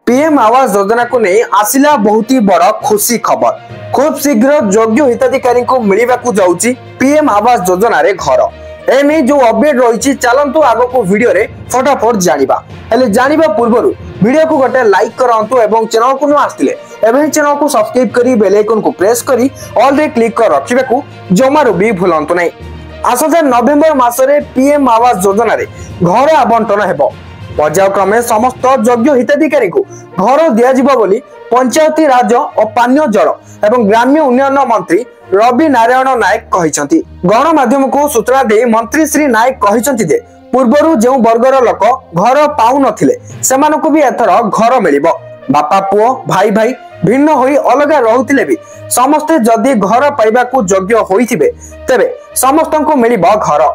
PM Awas Yojana को नहीं आसिला बहुत ही बड़ खुशी खबर। खूब शीघ्र योग्य हिताधिकारी को मिलवा जाऊँगी पीएम आवास योजना रे घर। एने जो अपडेट रही चलतु आग को वीडियो रे फटाफट जानिबा। हेले जानिबा पूर्व वीडियो को गोटे लाइक करंतु एवं चैनल को न आस्तिले एवं चैनल को सब्सक्राइब करी बेल आइकन को प्रेस करी ऑल रे क्लिक कर रखिबा को जमारू भी भूलंतु नहीं। आसंता नवेम्बर मासरे पीएम आवास योजना रे घर आवंटन हेबो। पर्यायक्रमे समस्त योग्य हिताधिकारी को घर दिया बोली पंचायती राज और पानीय जल एवं ग्राम्य उन्नयन मंत्री रवि नारायण नायक कहिसंती। गणमाध्यम को सूचना दे मंत्री श्री नायक कहिसंती जे पूर्वरु जो वर्गर लोक घर पाउ नथिले सेमानकु भी एथर घर मिलिबो। बापा पुओ भाई भाई भिन्न होई अलगा रहुथिले भी समस्ते जदि घर पाइबाकू योग्य होइथिबे तेबे समस्तंकु मिलिबो घर।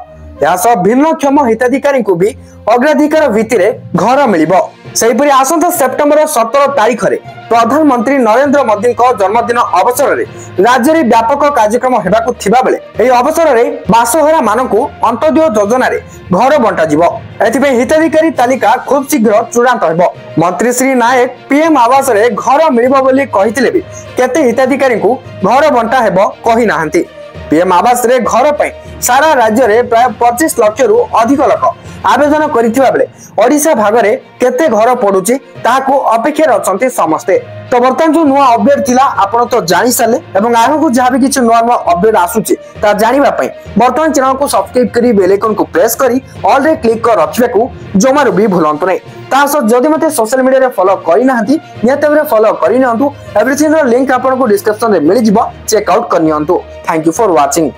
या सब भिन्नक्षम हिताधिकारी को भी अग्राधिकार भित्तिरे घर मिलिबो। सेहिपरि आसंता सेप्टेम्बर 17 तारिख रे प्रधानमंत्री नरेंद्र मोदी जन्मदिन अवसर रे राज्य रे व्यापक कार्यक्रम हेबाकू थिबा बेले एही अवसर रे बासहरा मानकू अंत्योदय योजना रे घर बंटा जिवो। एथिबे हिताधिकारी तालिका खूब शीघ्र चूड़ांत हेबो। मंत्री श्री नायक पीएम आवास रे घर मिलिबो बोली कहिथिले भी केते हिताधिकारी को घर बंटा हेबो कहि नाहंती। पीएम आवास रे घर पे सारा राज्य रे प्राय 25 लाख रु अधिक लोक आवेदन करिथिबा बेले ओडिशा भाग रे केते घर पडुची ताको अपेक्षा रचंती समस्ते। तो वर्तमान जो नुआ अपडेट थिला आपण तो जानि साले एवं आगु को जहां भी किछ नुआ नुआ अपडेट आसुची ता जानिबा पई वर्तमान चैनल को सब्सक्राइब करी बेल आइकन को प्रेस करी ऑल रे क्लिक कर रखिबा को जमारू भी भूलंतु नै। तासो जदि मते सोशल मीडिया रे फॉलो करि नाहंती नियतबरे फॉलो करि नंतु एवरीथिंग रो लिंक आपण को डिस्क्रिप्शन रे मिलि जिवो चेक आउट करनियंतु। Thank you for watching.